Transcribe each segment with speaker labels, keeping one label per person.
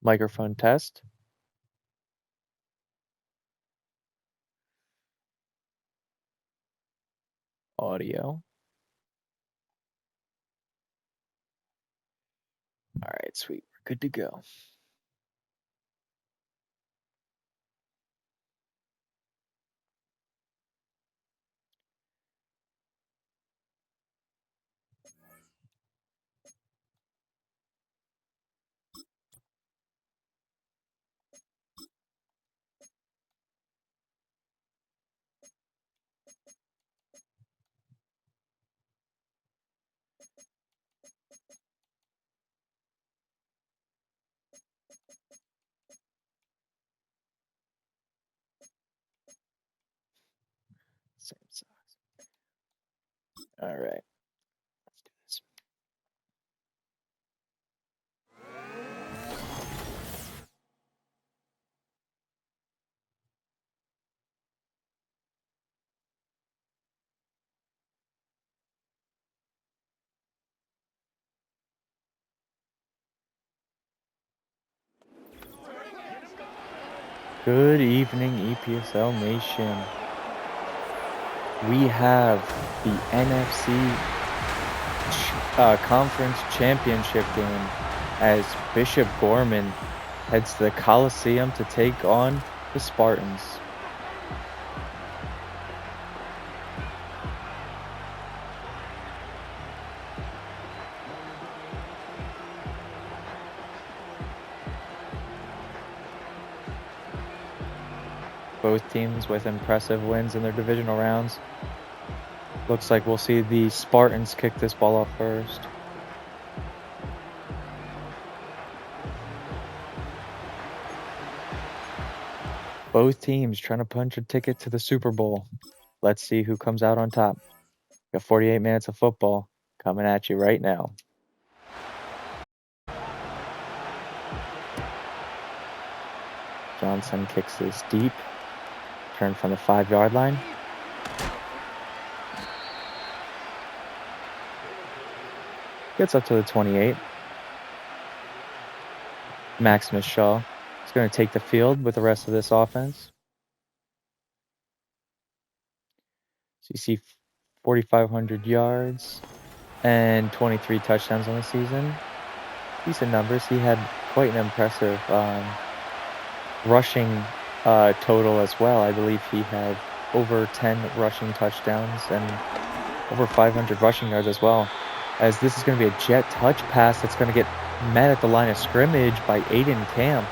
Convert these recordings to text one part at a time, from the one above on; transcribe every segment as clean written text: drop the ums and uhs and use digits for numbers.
Speaker 1: Microphone test. Audio. All right, sweet. We're good to go. Same size. All right. Let's do this. Good evening, EPSL Nation. We have the NFC Conference Championship game as Bishop Gorman heads to the Coliseum to take on the Spartans. Both teams with impressive wins in their divisional rounds. Looks like we'll see the Spartans kick this ball off first. Both teams trying to punch a ticket to the Super Bowl. Let's see who comes out on top. Got 48 minutes of football coming at you right now. Johnson kicks this deep. Turn from the 5-yard line. Gets up to the 28. Maximus Shaw is going to take the field with the rest of this offense. So you see 4,500 yards and 23 touchdowns on the season. Decent numbers. He had quite an impressive rushing total as well. I believe he had over 10 rushing touchdowns and over 500 rushing yards as well. As this is going to be a jet touch pass that's going to get met at the line of scrimmage by Aiden Camp.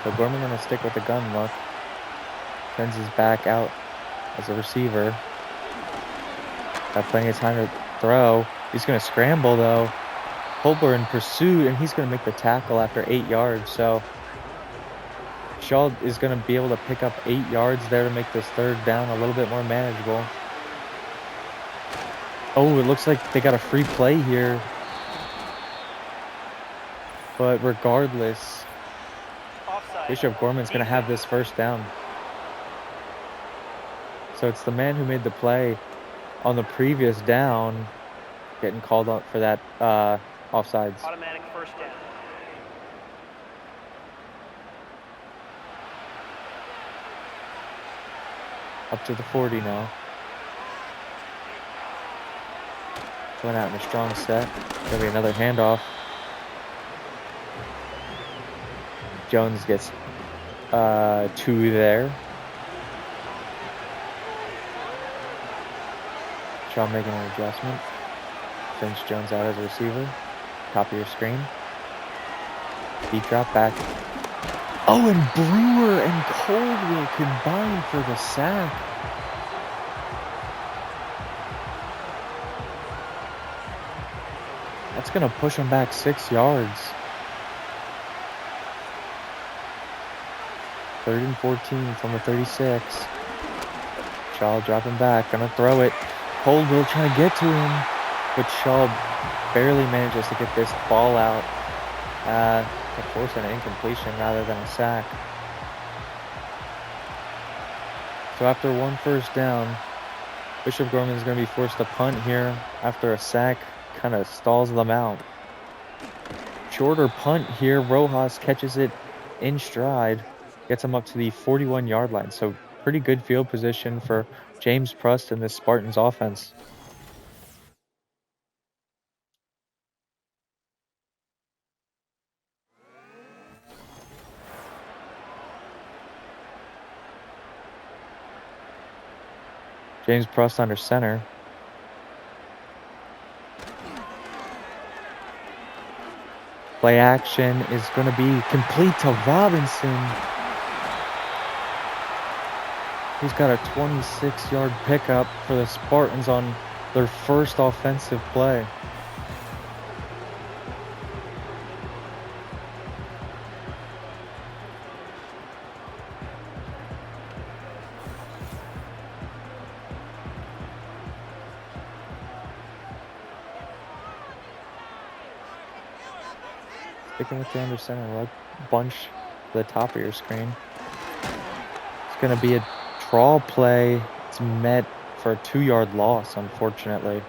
Speaker 1: So Gorman going to stick with the gun look. Sends his back out as a receiver. Got plenty of time to throw. He's going to scramble though. Holber in pursuit, and he's going to make the tackle after 8 yards. So Shaw is going to be able to pick up 8 yards there to make this third down a little bit more manageable. Oh, it looks like they got a free play here. But regardless, Bishop Gorman's going to have this first down. So it's the man who made the play on the previous down getting called up for that offsides.
Speaker 2: Automatic first down.
Speaker 1: Up to the 40 now. Going out in a strong set. Gonna be another handoff. Jones gets 2 there. Shaw making an adjustment. Sends Jones out as a receiver. Top of your screen. Deep drop back. Oh, and Brewer and Coldwell combine for the sack. That's going to push him back 6 yards. 3rd and 14 from the 36. Shaw dropping back. Going to throw it. Coldwell trying to get to him. But Shaw barely manages to get this ball out to force an incompletion rather than a sack. So after one first down, Bishop Gorman is going to be forced to punt here after a sack kind of stalls them out. Shorter punt here. Rojas catches it in stride, gets him up to the 41-yard line. So pretty good field position for James Prust and this Spartans offense. James Prust under center. Play action is going to be complete to Robinson. He's got a 26-yard pickup for the Spartans on their first offensive play. Sticking with the under center rug bunch to the top of your screen. It's going to be a draw play. It's met for a 2-yard loss, unfortunately.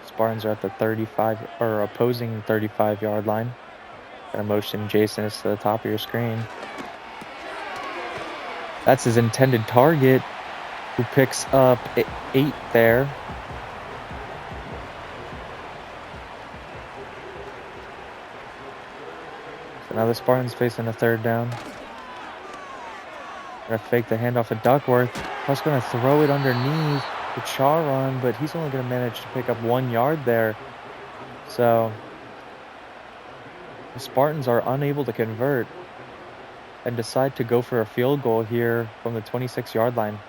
Speaker 1: Spartans are at the 35 or opposing 35-yard line. Gonna motion Jason is to the top of your screen. That's his intended target, who picks up 8 there. So now the Spartans facing a 3rd down. Gonna fake the handoff to Duckworth. Plus gonna throw it underneath to Charon, but he's only gonna manage to pick up 1 yard there. So the Spartans are unable to convert and decide to go for a field goal here from the 26-yard line.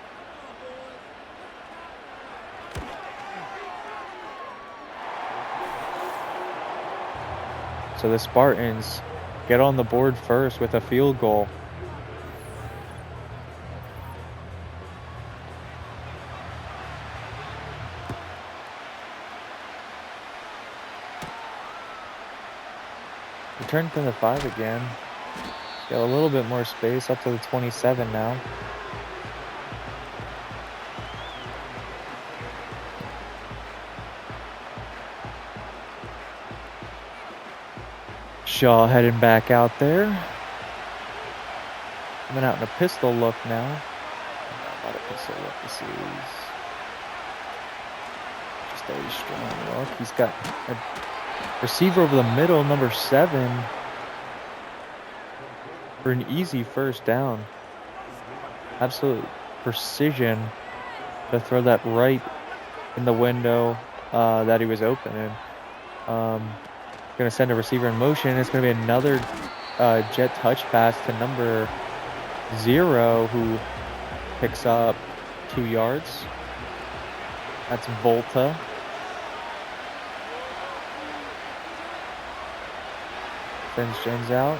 Speaker 1: So the Spartans get on the board first with a field goal. Return to the 5 again. Got a little bit more space up to the 27 now. Shaw heading back out there. Coming out in a pistol look now. Not a pistol look. This is just a strong look. He's got a receiver over the middle, number 7, for an easy first down. Absolute precision to throw that right in the window that he was open in. Going to send a receiver in motion. It's going to be another jet touch pass to number 0, who picks up 2 yards. That's Volta. Sends James out.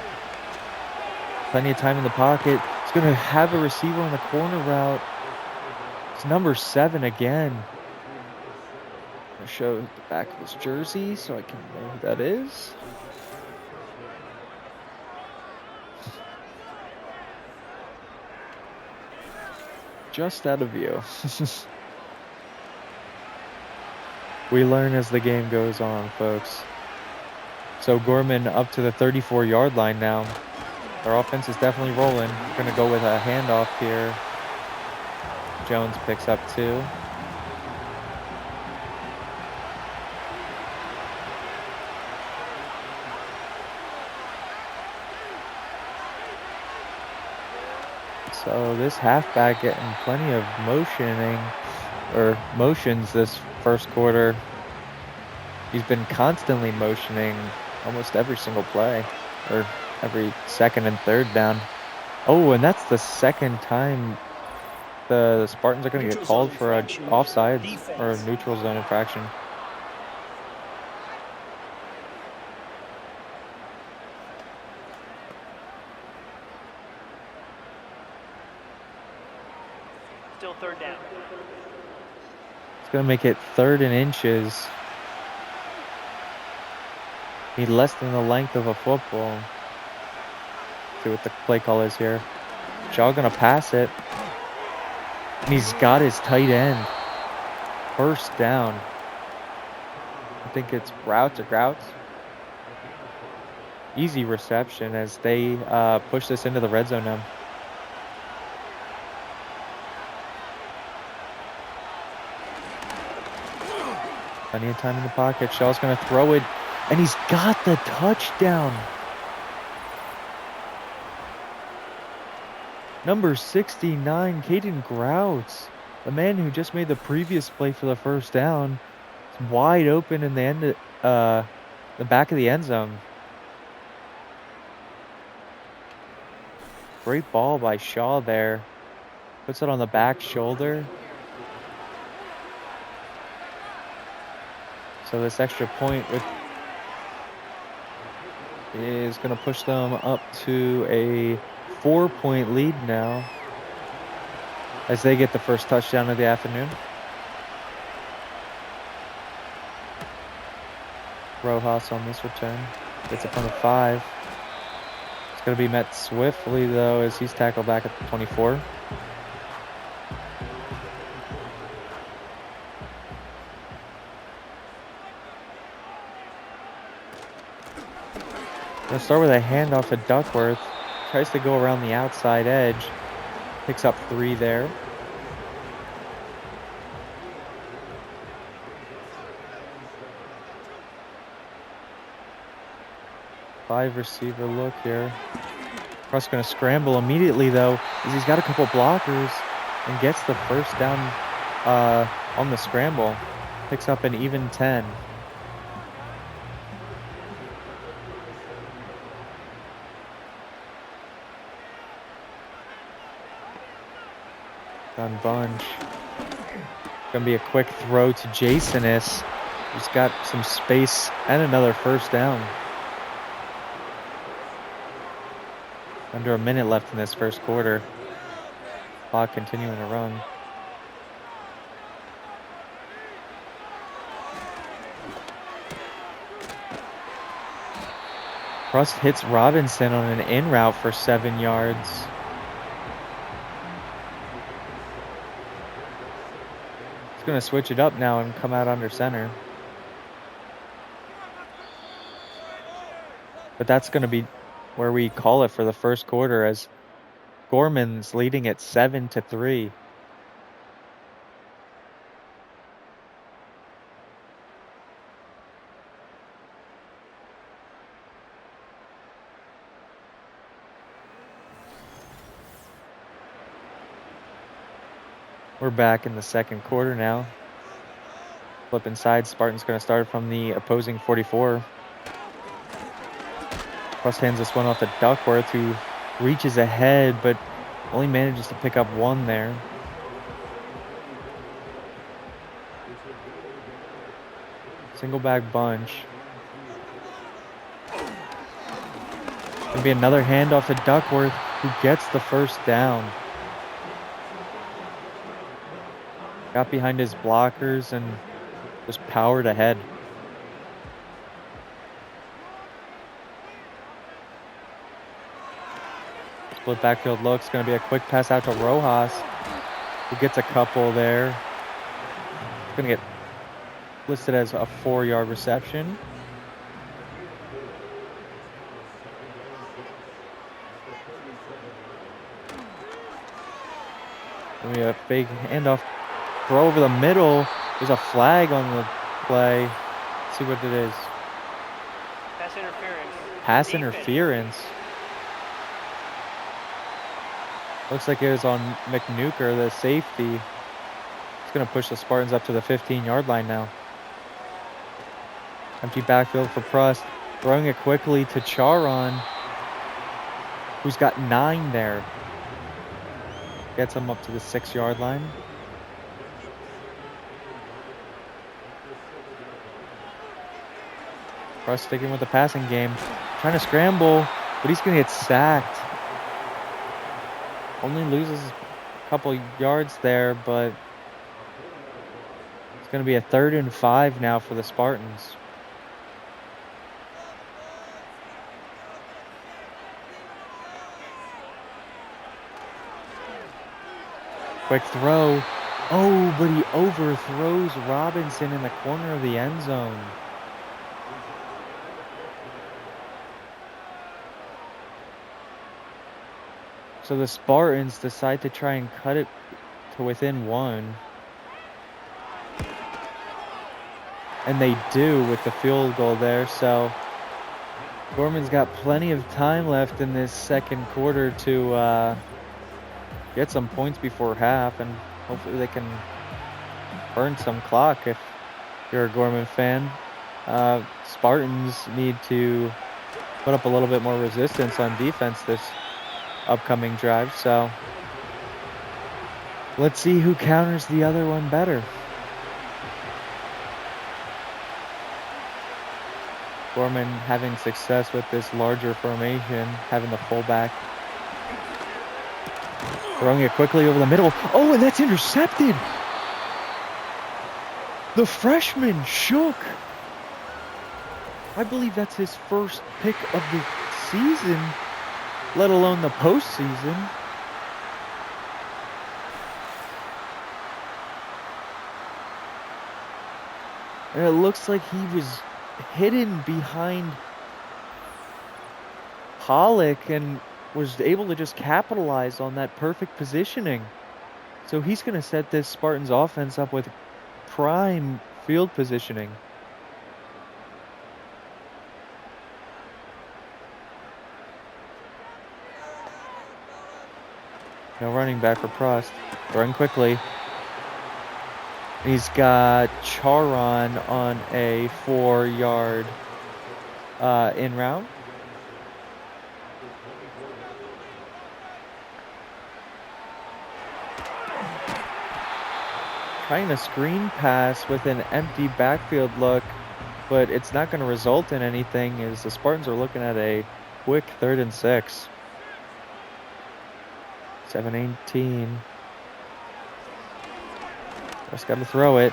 Speaker 1: Plenty of time in the pocket. He's going to have a receiver on the corner route. It's number 7 again. I'm going to show the back of his jersey so I can know who that is. Just out of view. We learn as the game goes on, folks. So Gorman up to the 34-yard line now. Their offense is definitely rolling. We're going to go with a handoff here. Jones picks up 2. So this halfback getting plenty of motions this first quarter. He's been constantly motioning almost every single play, or every second and third down. Oh, and that's the second time the Spartans are going to get called for an offside or a neutral zone infraction.
Speaker 2: Still 3rd down.
Speaker 1: It's going to make it 3rd and inches. Need less than the length of a football. See what the play call is here. Shaw gonna pass it. And he's got his tight end. First down. I think it's Grouts or Grouts. Easy reception as they push this into the red zone now. Plenty of time in the pocket. Shaw's going to throw it, and he's got the touchdown. Number 69, Caden Grouts, the man who just made the previous play for the first down, is wide open in the back of the end zone. Great ball by Shaw there. Puts it on the back shoulder. So this extra point is going to push them up to a 4-point lead now as they get the first touchdown of the afternoon. Rojas on this return. Gets up on the 5. It's going to be met swiftly, though, as he's tackled back at the 24. Going to start with a handoff to Duckworth. Tries to go around the outside edge. Picks up 3 there. Five receiver look here. Cross going to scramble immediately, though, as he's got a couple blockers and gets the first down on the scramble. Picks up an even 10. On Bunch. Gonna be a quick throw to Jasonis, who's got some space and another first down. Under a minute left in this first quarter. Clock continuing to run. Cross hits Robinson on an in route for 7 yards. Going to switch it up now and come out under center. But that's going to be where we call it for the first quarter, as Gorman's leading at 7-3. We're back in the second quarter now. Flip inside. Spartans going to start from the opposing 44. Cross hands this one off to Duckworth, who reaches ahead, but only manages to pick up 1 there. Single back bunch. Going to be another handoff to Duckworth, who gets the first down. Got behind his blockers and just powered ahead. Split backfield looks. Going to be a quick pass out to Rojas, who gets a couple there. Going to get listed as a 4-yard reception. Going to be a big handoff. Throw over the middle. There's a flag on the play. Let's see what it is.
Speaker 2: Pass interference.
Speaker 1: Pass interference. Looks like it was on McNuker, the safety. It's going to push the Spartans up to the 15-yard line now. Empty backfield for Prust. Throwing it quickly to Charon, who's got 9 there. Gets him up to the 6-yard line. Prust sticking with the passing game. Trying to scramble, but he's going to get sacked. Only loses a couple yards there, but it's going to be a 3rd and 5 now for the Spartans. Quick throw. Oh, but he overthrows Robinson in the corner of the end zone. So the Spartans decide to try and cut it to within 1. And they do with the field goal there. So Gorman's got plenty of time left in this second quarter to get some points before half, and hopefully they can burn some clock if you're a Gorman fan. Spartans need to put up a little bit more resistance on defense this upcoming drive, so let's see who counters the other one better. Gorman having success with this larger formation, having the fullback throwing it quickly over the middle. Oh, and that's intercepted. The freshman Shook. I believe that's his first pick of the season, let alone the postseason. And it looks like he was hidden behind Pollock and was able to just capitalize on that perfect positioning. So he's going to set this Spartans offense up with prime field positioning. No running back for Prost. Run quickly. He's got Charon on a 4-yard in route. Trying a screen pass with an empty backfield look, but it's not going to result in anything as the Spartans are looking at a quick 3rd and 6. 7-18. Just got to throw it.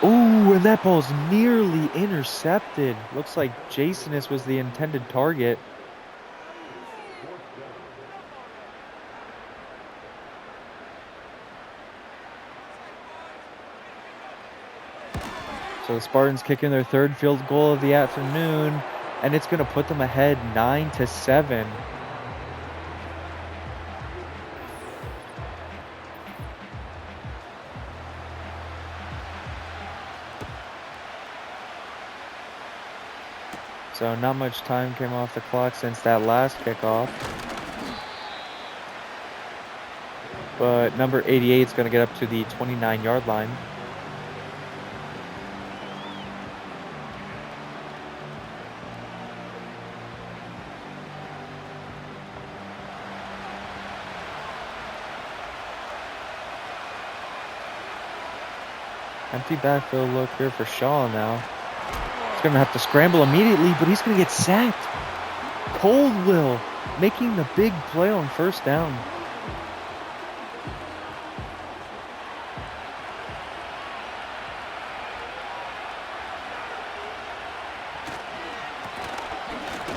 Speaker 1: Ooh, and that ball's nearly intercepted. Looks like Jasonus was the intended target. So the Spartans kicking their 3rd field goal of the afternoon, and it's going to put them ahead 9-7. So not much time came off the clock since that last kickoff. But number 88 is going to get up to the 29-yard line. Empty backfield look here for Shaw now. He's going to have to scramble immediately, but he's going to get sacked. Coldwell making the big play on 1st down.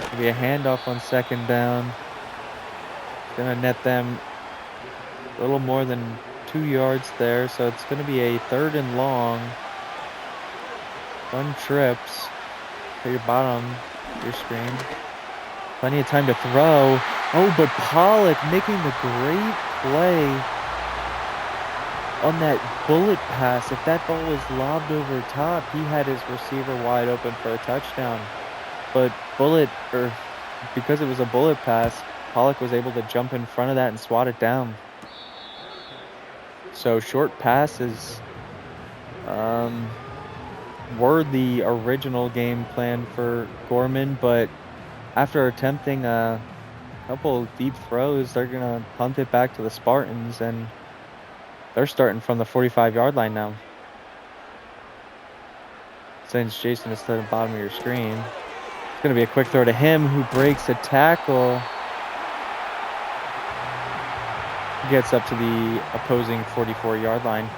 Speaker 1: It'll be a handoff on 2nd down. Going to net them a little more than 2 yards there, so it's going to be a 3rd and long. 1 trips to your bottom of your screen. Plenty of time to throw. Oh, but Pollock making the great play on that bullet pass. If that ball was lobbed over top, he had his receiver wide open for a touchdown. But because it was a bullet pass, Pollock was able to jump in front of that and swat it down. So short passes were the original game plan for Gorman, but after attempting a couple deep throws, they're going to punt it back to the Spartans, and they're starting from the 45-yard line now. Since Jason is to the bottom of your screen, it's going to be a quick throw to him, who breaks a tackle. Gets up to the opposing 44-yard line.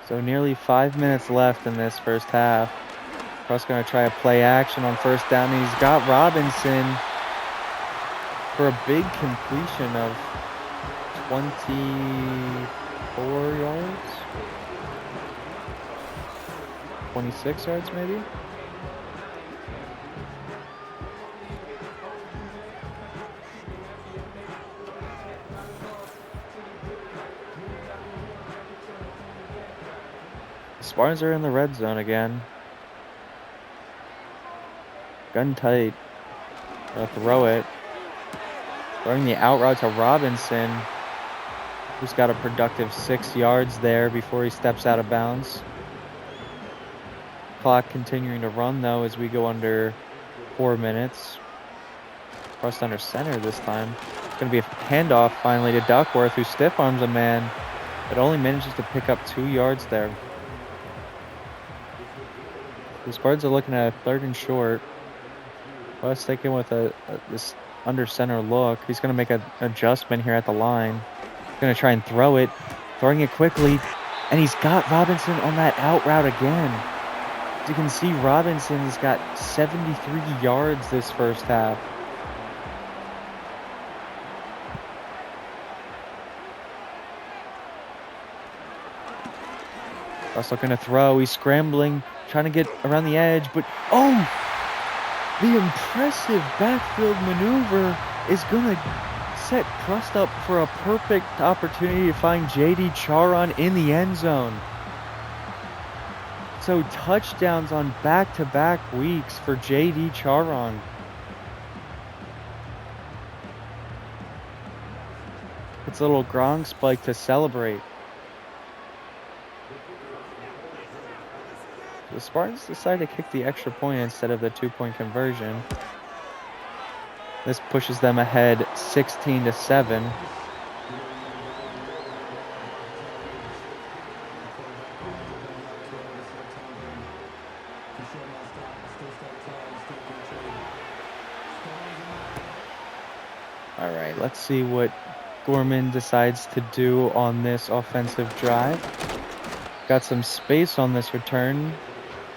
Speaker 1: So nearly 5 minutes left in this first half. Cross going to try a play action on first down, and he's got Robinson for a big completion of 24 yards? 26 yards maybe? The Spartans are in the red zone again. Gun tight. Gonna throw it. Throwing the out route to Robinson, who's got a productive 6 yards there before he steps out of bounds. Clock continuing to run though as we go under 4 minutes. Crossed under center this time. It's going to be a handoff finally to Duckworth, who stiff arms a man, but only manages to pick up 2 yards there. The Spartans are looking at a 3rd and short. Well, sticking with this under center look. He's going to make an adjustment here at the line. Going to try and throw it. Throwing it quickly. And he's got Robinson on that out route again. As you can see, Robinson has got 73 yards this first half. Ross looking to throw. He's scrambling, trying to get around the edge, but oh! The impressive backfield maneuver is going to set Crust up for a perfect opportunity to find J.D. Charon in the end zone. So touchdowns on back-to-back weeks for J.D. Charon. It's a little Gronk spike to celebrate. The Spartans decide to kick the extra point instead of the 2-point conversion. This pushes them ahead 16-7. All right, let's see what Gorman decides to do on this offensive drive. Got some space on this return,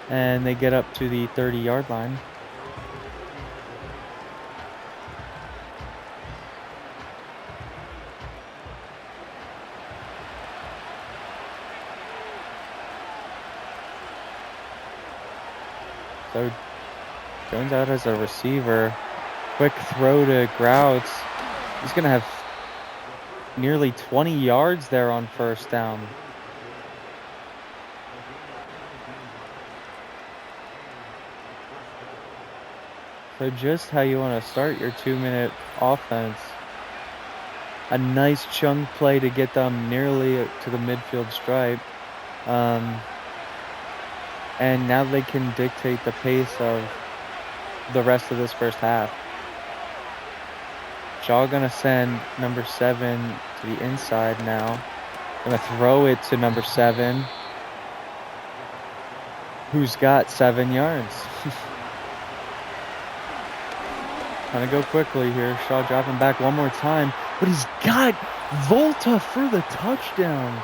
Speaker 1: and they get up to the 30-yard line. So Jones out as a receiver. Quick throw to Grouts. He's going to have nearly 20 yards there on first down. So just how you want to start your 2-minute offense. A nice chunk play to get them nearly to the midfield stripe. And now they can dictate the pace of the rest of this first half. Shaw going to send number 7 to the inside now. Going to throw it to number 7, who's got 7 yards. Trying to go quickly here. Shaw dropping back one more time, but he's got Volta for the touchdown.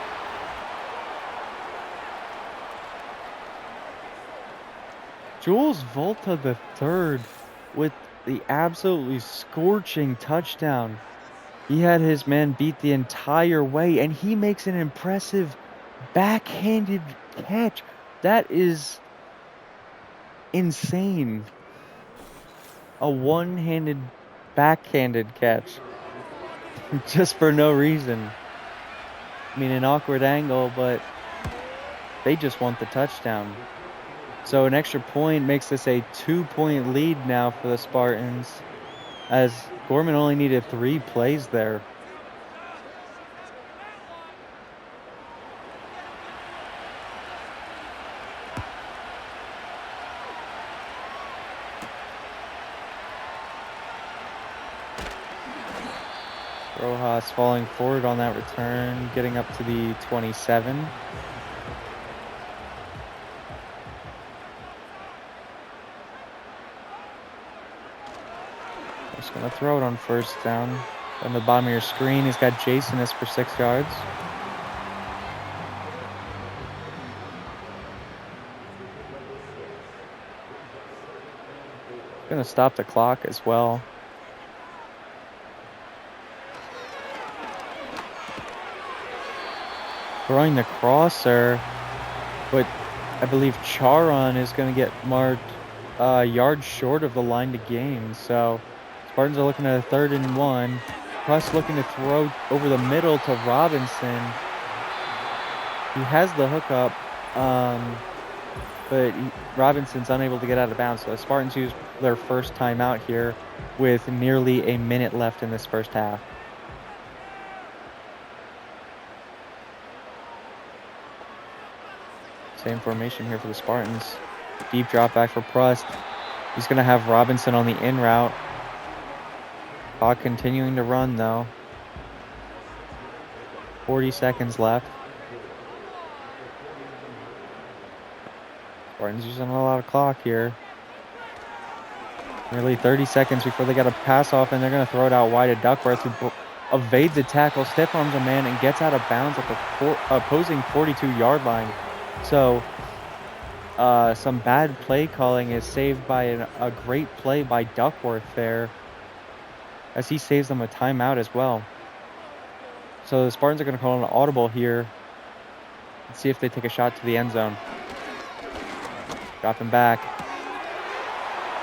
Speaker 1: Jules Volta the third with the absolutely scorching touchdown. He had his man beat the entire way, and he makes an impressive backhanded catch. That is insane. A one-handed backhanded catch. Just for no reason. I mean, an awkward angle, but they just want the touchdown. So an extra point makes this a 2-point lead now for the Spartans, as Gorman only needed 3 plays there. Rojas falling forward on that return, getting up to the 27. Just gonna throw it on first down. On the bottom of your screen, he's got Jason for 6 yards. Gonna stop the clock as well. Throwing the crosser, but I believe Charon is going to get marked yards short of the line to gain. So Spartans are looking at a 3rd and 1. Prust looking to throw over the middle to Robinson. He has the hookup, but Robinson's unable to get out of bounds. So the Spartans use their first timeout here with nearly a minute left in this first half. Same formation here for the Spartans. Deep drop back for Prust. He's going to have Robinson on the in route. Clock continuing to run, though. 40 seconds left. Spartans using a lot of clock here. Nearly 30 seconds before they got a pass off, and they're going to throw it out wide to Duckworth, who evades the tackle, stiff arms a man, and gets out of bounds at the opposing 42-yard line. So some bad play calling is saved by a great play by Duckworth there, as he saves them a timeout as well. So the Spartans are going to call an audible here and see if they take a shot to the end zone. Dropping back.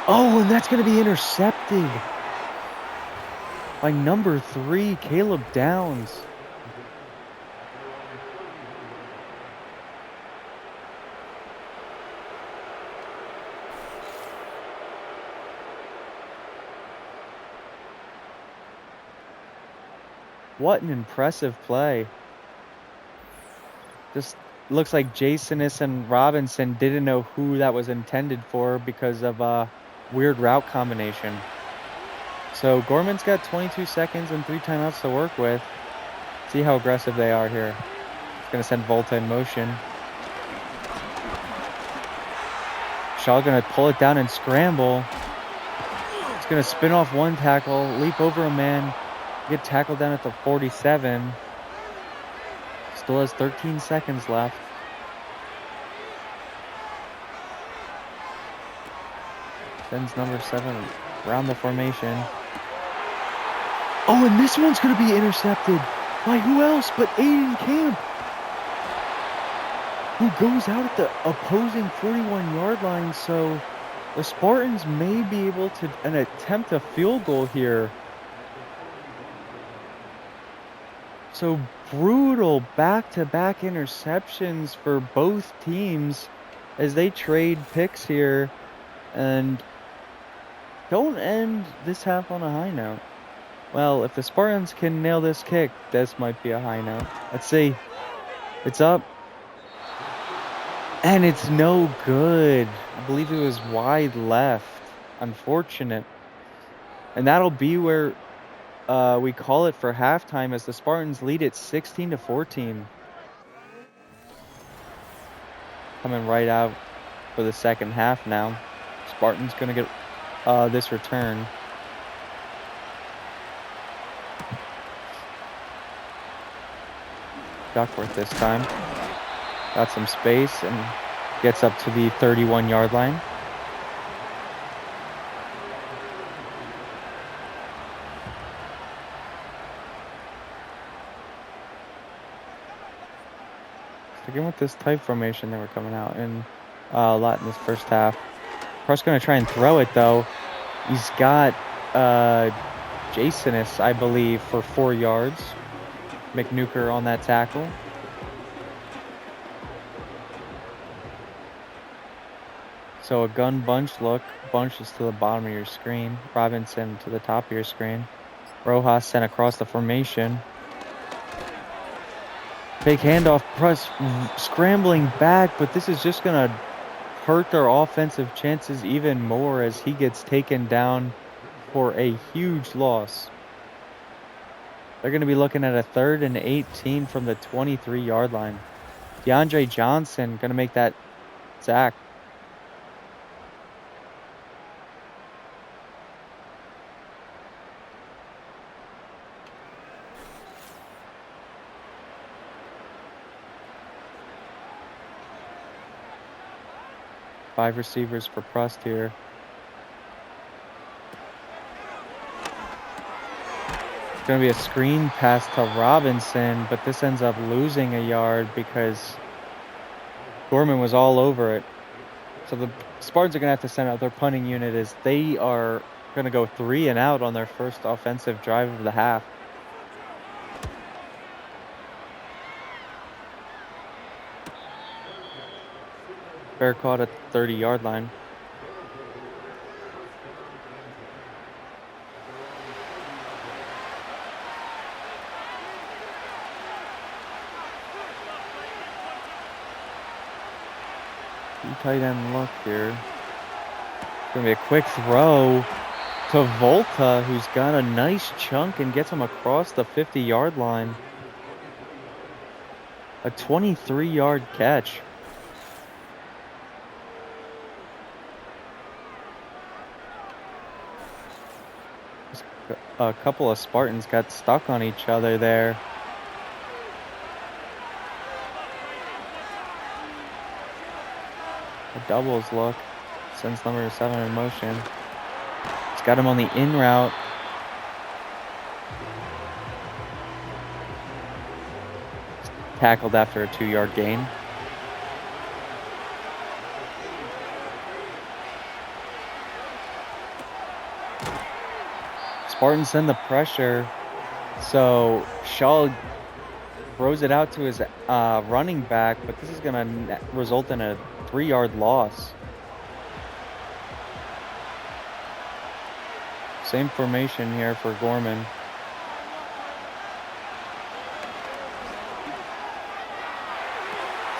Speaker 1: Oh, and that's going to be intercepted by number 3, Caleb Downs. What an impressive play. Just looks like Jasonis and Robinson didn't know who that was intended for because of a weird route combination. So Gorman's got 22 seconds and 3 timeouts to work with. See how aggressive they are here. It's going to send Volta in motion. Shaw going to pull it down and scramble. It's going to spin off one tackle, leap over a man, get tackled down at the 47. Still has 13 seconds left. Sends number 7 around the formation. Oh, and this one's going to be intercepted by who else but Aiden Camp, who goes out at the opposing 41-yard line. So the Spartans may be able to attempt a field goal here. So brutal back-to-back interceptions for both teams as they trade picks here and don't end this half on a high note. Well, if the Spartans can nail this kick, this might be a high note. Let's see. It's up. And it's no good. I believe it was wide left. Unfortunate. And that'll be where we call it for halftime as the Spartans lead it 16-14. Coming right out for the second half now. Spartans going to get this return. Duckworth this time. Got some space and gets up to the 31-yard line. Sticking with this tight formation they were coming out in a lot in this first half. Prust going to try and throw it, though. He's got Jasonis, I believe, for 4 yards. McNuker on that tackle. So a gun bunch look. Bunch is to the bottom of your screen. Robinson to the top of your screen. Rojas sent across the formation. Big handoff. Prust scrambling back, but this is just going to hurt their offensive chances even more as he gets taken down for a huge loss. They're going to be looking at a 3rd and 18 from the 23-yard line. DeAndre Johnson going to make that sack. Five receivers for Prust here. It's going to be a screen pass to Robinson, but this ends up losing a yard because Gorman was all over it. So the Spartans are going to have to send out their punting unit as they are going to go 3 and out on their first offensive drive of the half. Fair caught at the 30-yard line. Tight end look here. It's going to be a quick throw to Volta, who's got a nice chunk and gets him across the 50-yard line. A 23-yard catch. A couple of Spartans got stuck on each other there. A doubles look. Sends number 7 in motion. He's got him on the in route. Tackled after a 2-yard gain. Spartans send the pressure. So Shaw throws it out to his running back, but this is going to result in a 3-yard loss. Same formation here for Gorman.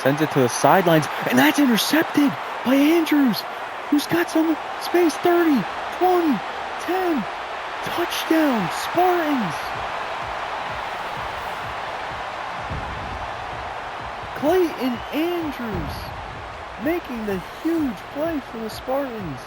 Speaker 1: Sends it to the sidelines, and that's intercepted by Andrews, who's got some space. 30, 20, 10. Touchdown, Spartans! Clayton Andrews making the huge play for the Spartans.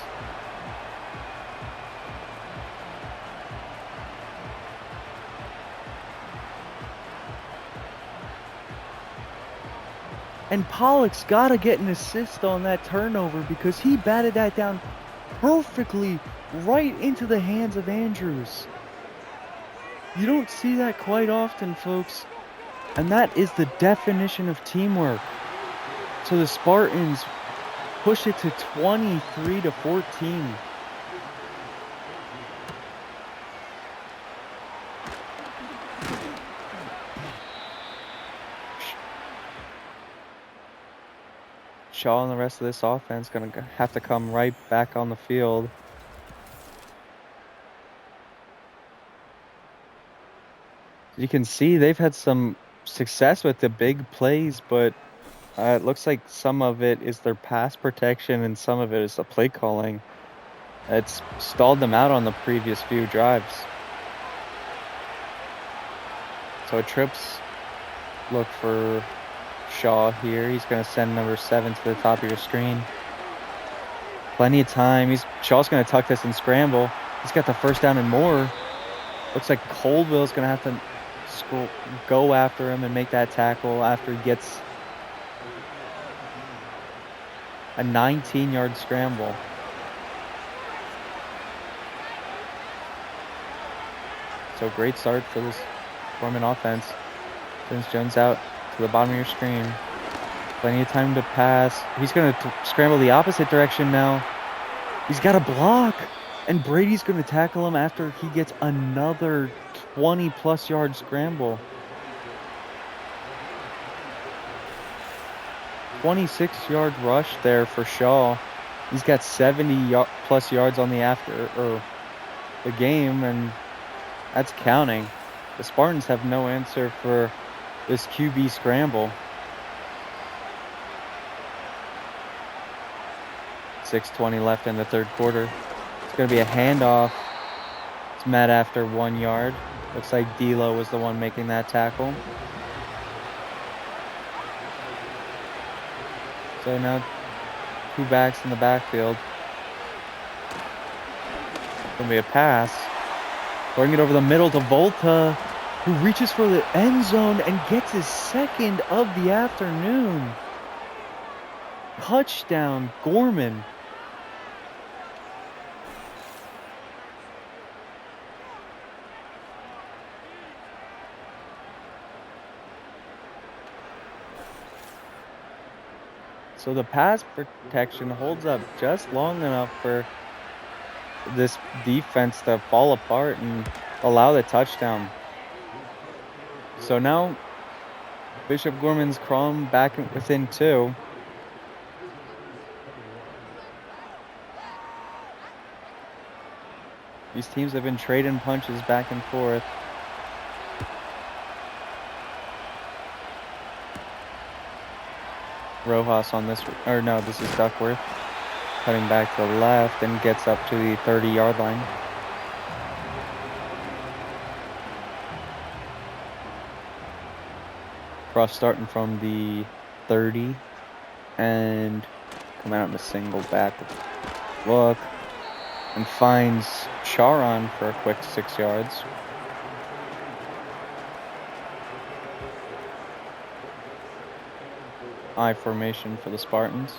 Speaker 1: And Pollock's got to get an assist on that turnover because he batted that down perfectly right into the hands of Andrews. You don't see that quite often, folks. And that is the definition of teamwork. So the Spartans push it to 23-14. Shaw and the rest of this offense going to have to come right back on the field. You can see they've had some success with the big plays, but it looks like some of it is their pass protection and some of it is the play calling. It's stalled them out on the previous few drives. So a trips look for Shaw here. He's going to send number 7 to the top of your screen. Plenty of time. Shaw's going to tuck this and scramble. He's got the first down and more. Looks like Coldwell's going to have to go after him and make that tackle after he gets a 19-yard scramble. So great start for this Gorman offense. Sends Jones out to the bottom of your screen. Plenty of time to pass. He's going to scramble the opposite direction now. He's got a block. And Brady's going to tackle him after he gets another 20-plus yard scramble. 26-yard rush there for Shaw. He's got 70-plus yards on the game, and that's counting. The Spartans have no answer for this QB scramble. 6:20 left in the third quarter. It's going to be a handoff. It's met after 1 yard. Looks like D'Lo was the one making that tackle. So now 2 backs in the backfield. It's going to be a pass. Throwing it over the middle to Volta, who reaches for the end zone and gets his second of the afternoon. Touchdown, Gorman. So the pass protection holds up just long enough for this defense to fall apart and allow the touchdown. So now Bishop Gorman's crawling back within 2. These teams have been trading punches back and forth. Rojas on this, or no, this is Duckworth. Cutting back to the left and gets up to the 30-yard line. Cross starting from the 30 and coming out in a single back look and finds Charon for a quick 6 yards. I formation for the Spartans.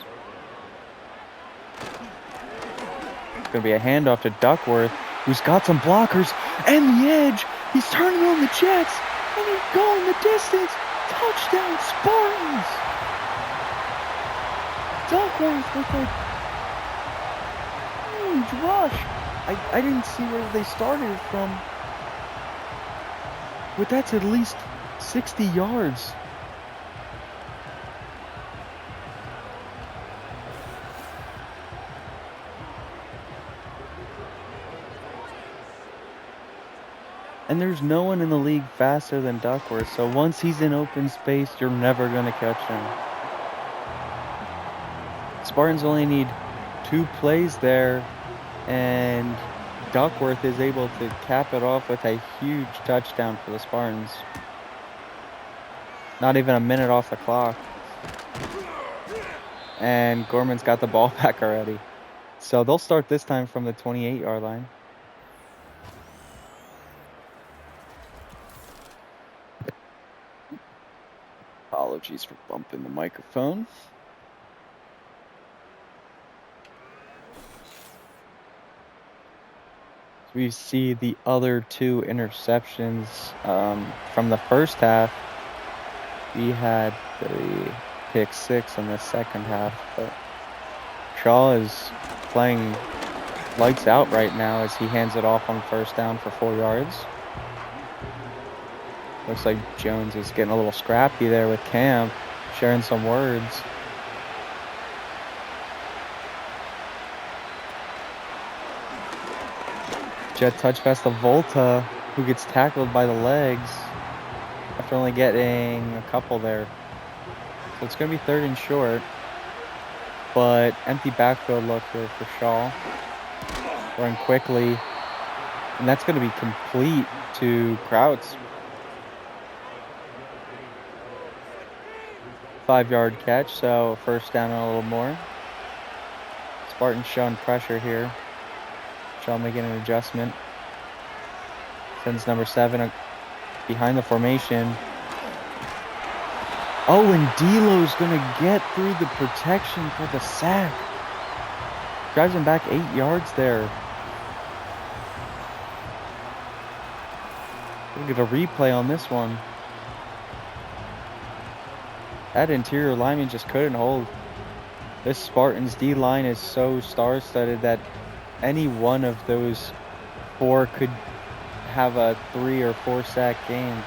Speaker 1: It's going to be a handoff to Duckworth, who's got some blockers and the edge. He's turning on the jets and he's going the distance. Touchdown, Spartans! Duckworth with a huge rush. I didn't see where they started from, but that's at least 60 yards. And there's no one in the league faster than Duckworth, so once he's in open space, you're never going to catch him. Spartans only need 2 plays there, and Duckworth is able to cap it off with a huge touchdown for the Spartans. Not even a minute off the clock. And Gorman's got the ball back already. So they'll start this time from the 28-yard line. Apologies for bumping the microphone. So we see the other 2 interceptions from the first half. We had the pick 6 in the second half, but Shaw is playing lights out right now as he hands it off on first down for 4 yards. Looks like Jones is getting a little scrappy there with Camp, sharing some words. Jet touch pass to Volta, who gets tackled by the legs after only getting a couple there. So it's going to be 3rd and short, but empty backfield look here for Shaw. Going quickly, and that's going to be complete to Krauts. 5-yard catch, so first down and a little more. Spartans showing pressure here. Shaw making an adjustment. Sends number 7 behind the formation. Oh, and D'Lo's going to get through the protection for the sack. Drives him back 8 yards there. We'll get a replay on this one. That interior lineman just couldn't hold. This Spartans D-line is so star-studded that any one of those 4 could have a 3 or 4 sack game.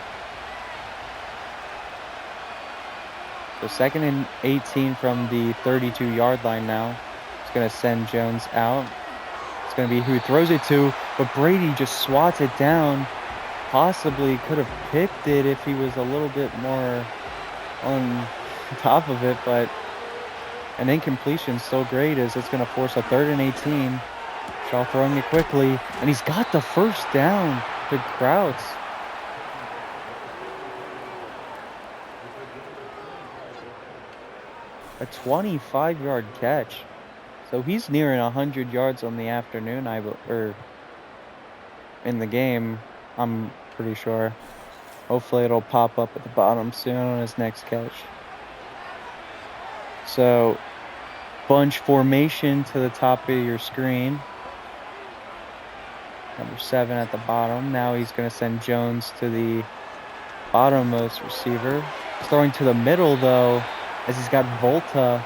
Speaker 1: So 2nd and 18 from the 32-yard line now. It's going to send Jones out. It's going to be who he throws it to, but Brady just swats it down. Possibly could have picked it if he was a little bit more on top of it, but an incompletion still great as it's going to force a 3rd and 18. Shaw throwing it quickly, and he's got the first down to Krauts. A 25-yard catch. So he's nearing 100 yards on the afternoon, or in the game, I'm pretty sure. Hopefully it'll pop up at the bottom soon on his next catch. So, bunch formation to the top of your screen. Number 7 at the bottom. Now he's going to send Jones to the bottommost receiver. He's throwing to the middle, though, as he's got Volta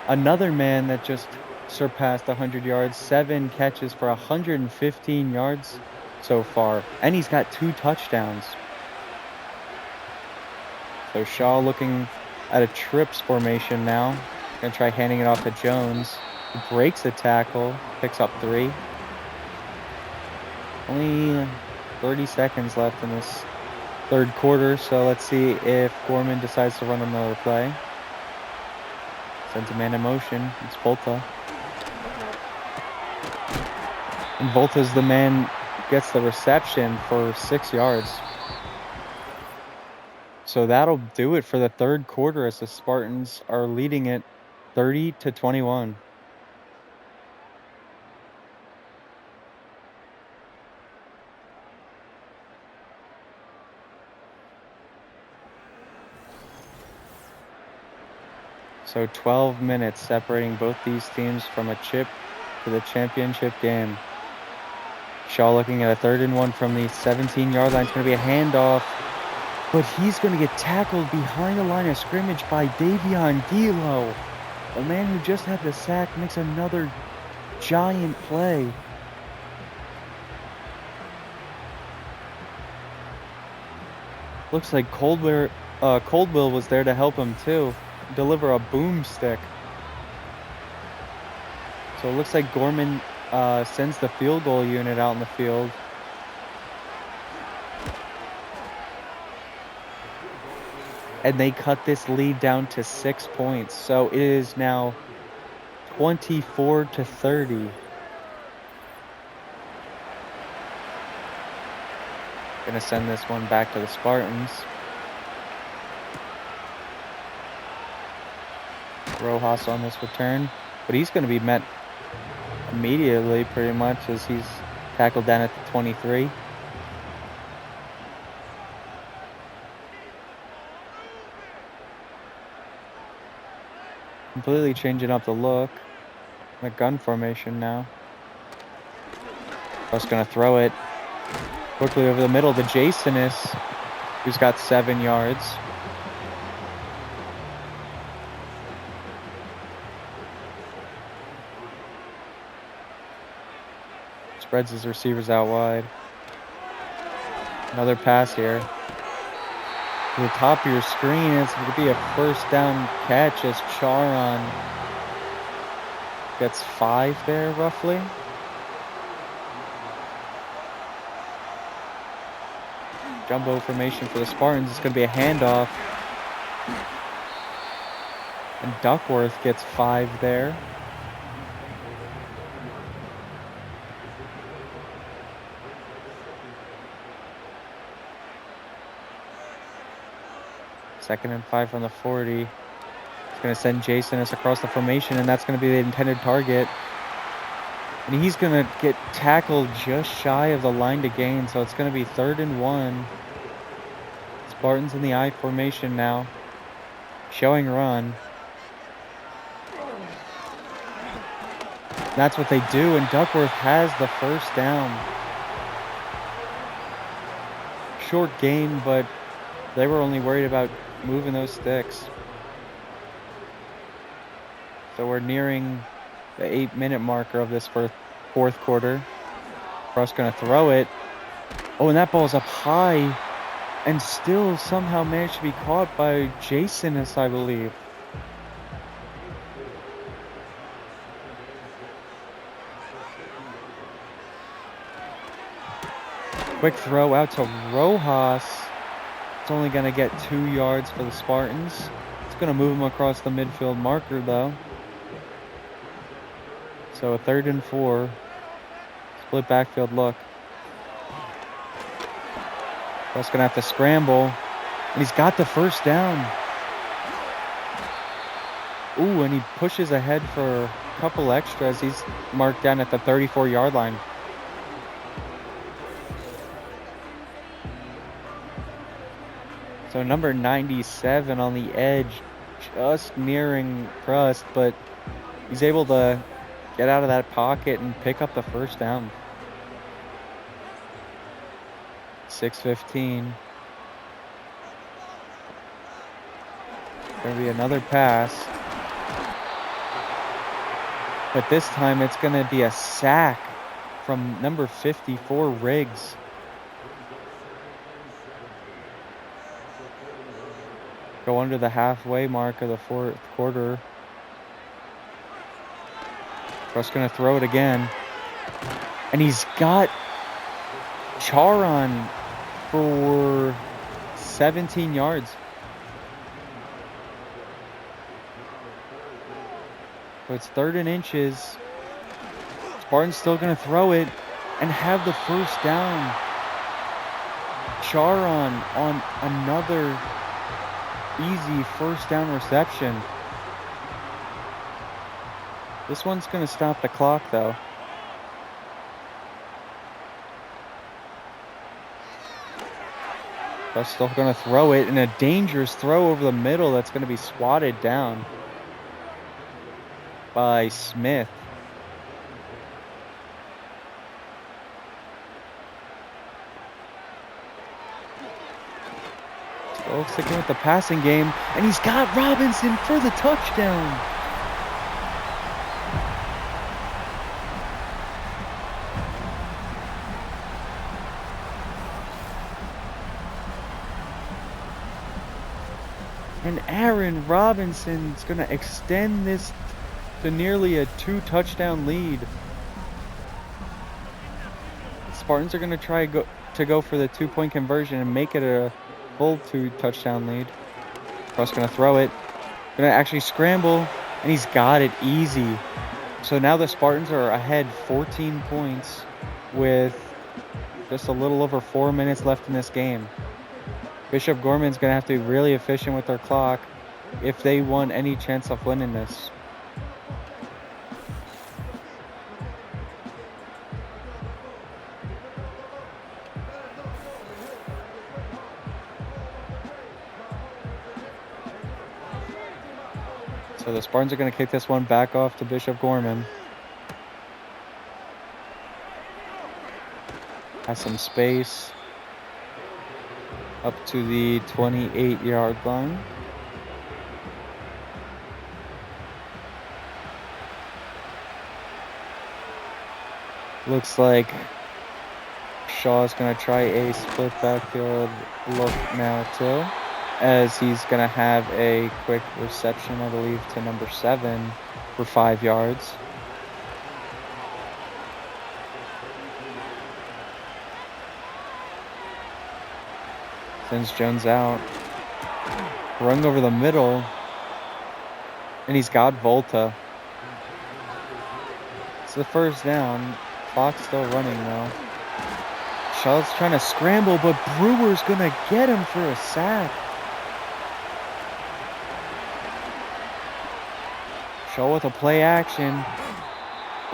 Speaker 1: Another man that just surpassed 100 yards, 7 catches for 115 yards so far, and he's got 2 touchdowns. So Shaw looking at a trips formation now. Gonna try handing it off to Jones. He breaks a tackle, picks up 3. Only 30 seconds left in this third quarter, so let's see if Gorman decides to run another play. Sends a man in motion. It's Volta. And Volta's the man who gets the reception for 6 yards. So that'll do it for the third quarter as the Spartans are leading it 30-21. So 12 minutes separating both these teams from a chip to the championship game. Shaw looking at a 3rd and 1 from the 17-yard line. It's going to be a handoff, but he's going to get tackled behind the line of scrimmage by Davion Gilo. The man who just had the sack makes another giant play. Looks like Coldwell was there to help him too. Deliver a boomstick. So it looks like Gorman sends the field goal unit out in the field. And they cut this lead down to 6 points. So it is now 24-30. Gonna send this one back to the Spartans. Rojas on this return, but he's going to be met immediately pretty much as he's tackled down at the 23. Completely changing up the look. The gun formation now. Just going to throw it quickly over the middle to Jasonis, who's got 7 yards. Spreads his receivers out wide. Another pass here. To the top of your screen, it's going to be a first down catch as Charon gets 5 there, roughly. Jumbo formation for the Spartans. It's going to be a handoff. And Duckworth gets 5 there. Second and 5 from the 40. It's going to send Jasonis across the formation, and that's going to be the intended target. And he's going to get tackled just shy of the line to gain, so it's going to be 3rd and 1. Spartans in the I formation now. Showing run. That's what they do, and Duckworth has the first down. Short gain, but they were only worried about moving those sticks. So we're nearing the 8-minute marker of this fourth quarter. Russ gonna throw it. Oh, and that ball's up high and still somehow managed to be caught by Jasonis, I believe. Quick throw out to Rojas. It's only going to get 2 yards for the Spartans. It's going to move him across the midfield marker, though. So a 3rd and 4. Split backfield look. Russ going to have to scramble. And he's got the first down. Ooh, and he pushes ahead for a couple extras. He's marked down at the 34-yard line. So number 97 on the edge, just nearing Crust, but he's able to get out of that pocket and pick up the first down. 6:15. Gonna be another pass. But this time it's going to be a sack from number 54, Riggs. Go under the halfway mark of the fourth quarter. Russ going to throw it again. And he's got Charon for 17 yards. So it's 3rd and inches. Spartans still going to throw it and have the first down. Charon on another easy first down reception. This one's going to stop the clock, though. They're still going to throw it, and a dangerous throw over the middle that's going to be swatted down by Smith. Still sticking with the passing game, and he's got Robinson for the touchdown. And Aaron Robinson's going to extend this to nearly a 2-touchdown lead. Spartans are going to try to go for the 2-point conversion and make it a full 2-touchdown lead. Russ going to throw it. Going to actually scramble, and he's got it easy. So now the Spartans are ahead 14 points with just a little over 4 minutes left in this game. Bishop Gorman's going to have to be really efficient with their clock if they want any chance of winning this. So the Spartans are going to kick this one back off to Bishop Gorman. Has some space up to the 28-yard line. Looks like Shaw's going to try a split backfield look now too, as he's going to have a quick reception, I believe, to number 7 for 5 yards. Sends Jones out. Rung over the middle. And he's got Volta. It's the first down. Clock's still running though. Shaw's trying to scramble, but Brewer's going to get him for a sack. Shaw with a play action.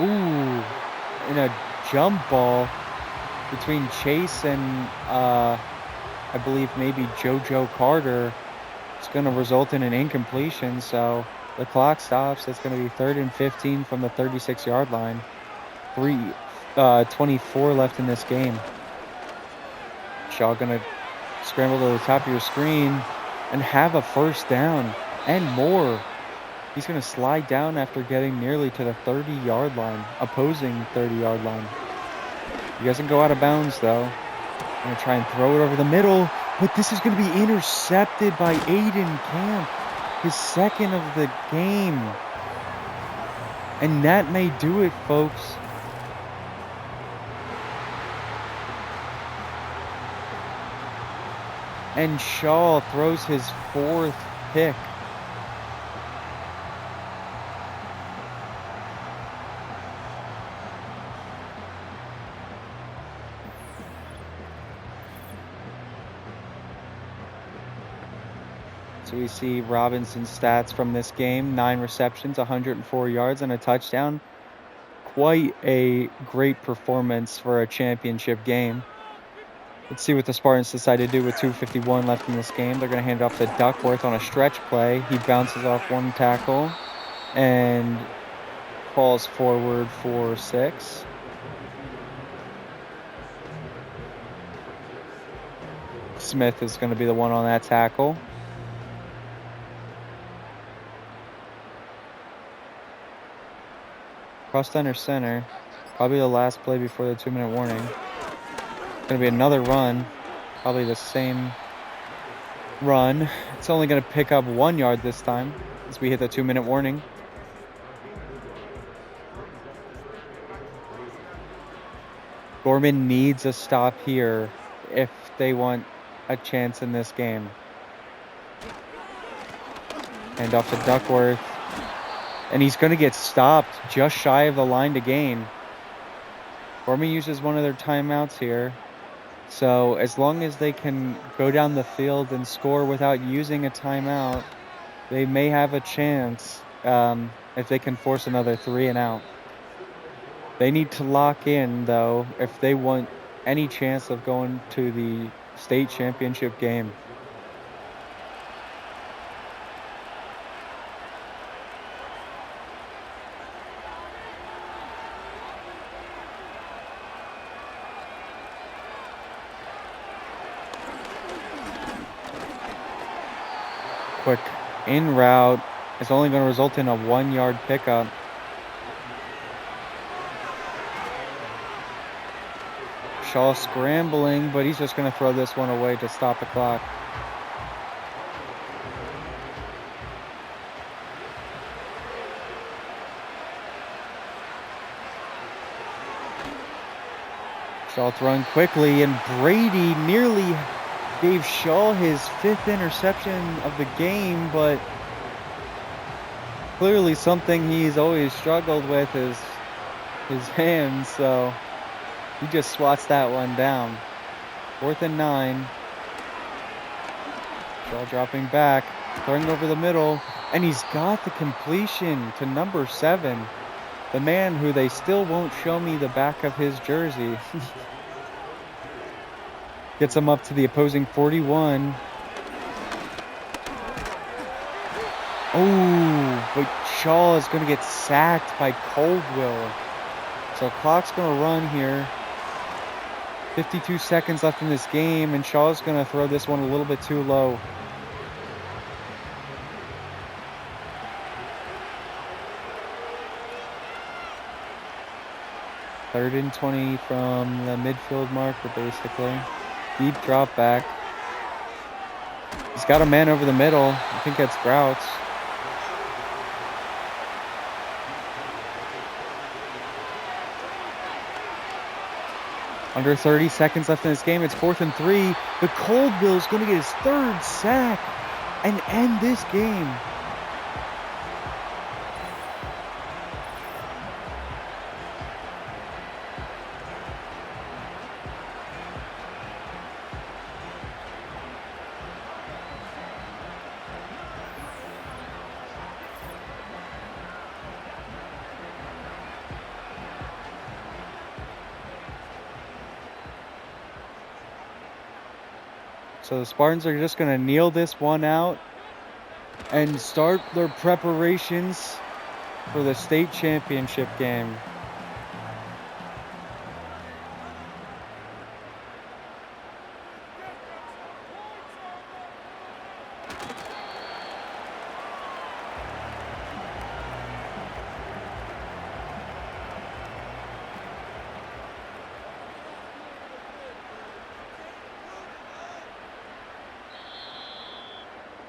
Speaker 1: Ooh. In a jump ball between Chase and I believe maybe JoJo Carter. It's going to result in an incompletion, so the clock stops. It's going to be 3rd and 15 from the 36-yard line. 24 left in this game. Shaw going to scramble to the top of your screen and have a first down and more. He's going to slide down after getting nearly to the 30-yard line, opposing 30-yard line. He doesn't go out of bounds, though. Going to try and throw it over the middle, but this is going to be intercepted by Aiden Camp, his second of the game. And that may do it, folks. And Shaw throws his 4th pick. So we see Robinson's stats from this game: 9 receptions, 104 yards, and a touchdown. Quite a great performance for a championship game. Let's see what the Spartans decide to do with 2:51 left in this game. They're going to hand it off to Duckworth on a stretch play. He bounces off one tackle and falls forward for 6. Smith is going to be the one on that tackle. crossed under center. Probably the last play before the 2-minute warning. Going to be another run. Probably the same run. It's only going to pick up 1 yard this time as we hit the 2-minute warning. Gorman needs a stop here if they want a chance in this game. Hand off to Duckworth. And he's going to get stopped just shy of the line to gain. Gorman uses one of their timeouts here. So as long as they can go down the field and score without using a timeout, they may have a chance if they can force another 3 and out. They need to lock in, though, if they want any chance of going to the state championship game. Quick in route is only going to result in a 1-yard pickup. Shaw scrambling, but he's just going to throw this one away to stop the clock. Shaw throwing quickly, and Brady nearly gave Shaw his 5th interception of the game, but clearly something he's always struggled with is his hands, so he just swats that one down. 4th and 9. Shaw dropping back, throwing over the middle, and he's got the completion to number 7, the man who they still won't show me the back of his jersey. Gets him up to the opposing 41. Oh, but Shaw is going to get sacked by Coldwell. So clock's going to run here. 52 seconds left in this game, and Shaw's going to throw this one a little bit too low. Third and 20 from the midfield marker, basically. Deep drop back. He's got a man over the middle. I think that's Grouts. Under 30 seconds left in this game. It's 4th and 3. But Coldwell's going to get his 3rd sack and end this game. So the Spartans are just going to kneel this one out and start their preparations for the state championship game.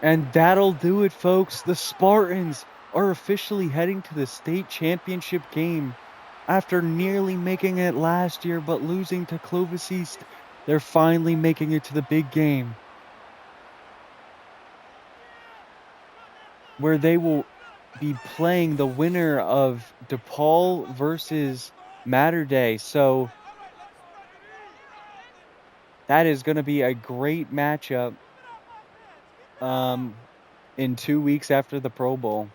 Speaker 1: And that'll do it, folks. The Spartans are officially heading to the state championship game. After nearly making it last year but losing to Clovis East, they're finally making it to the big game, where they will be playing the winner of DePaul versus Mater Dei. So that is going to be a great matchup in 2 weeks after the Pro Bowl.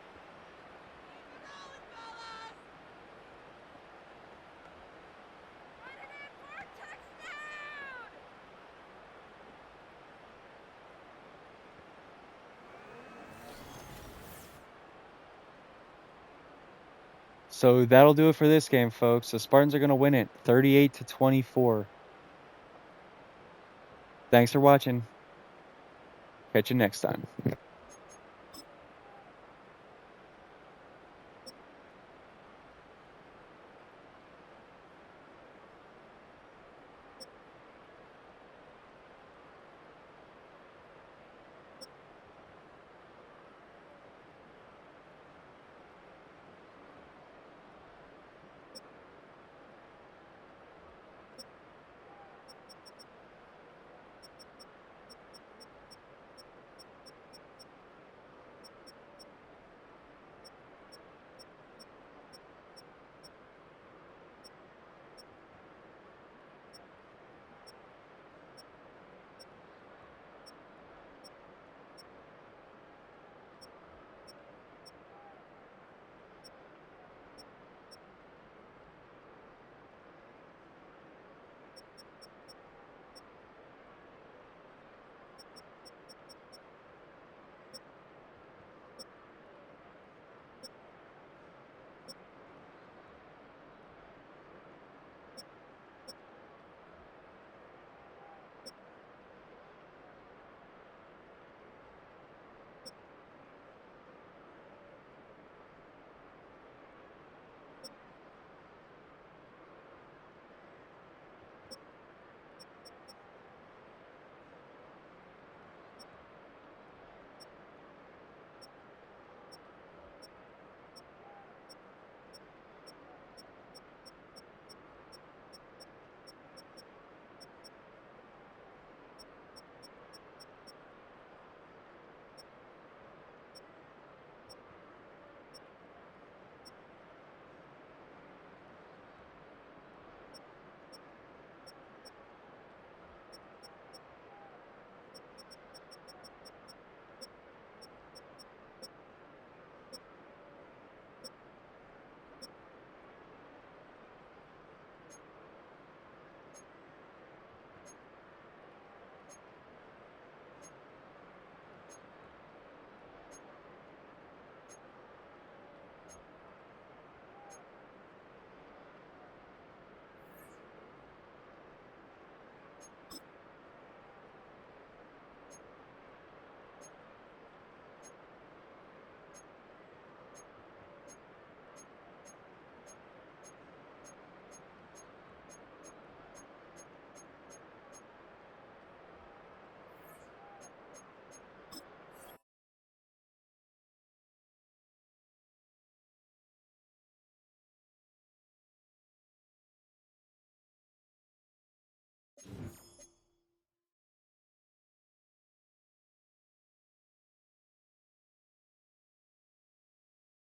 Speaker 1: So that'll do it for this game, folks. The Spartans are going to win it 38-24. Thanks for watching. Catch you next time.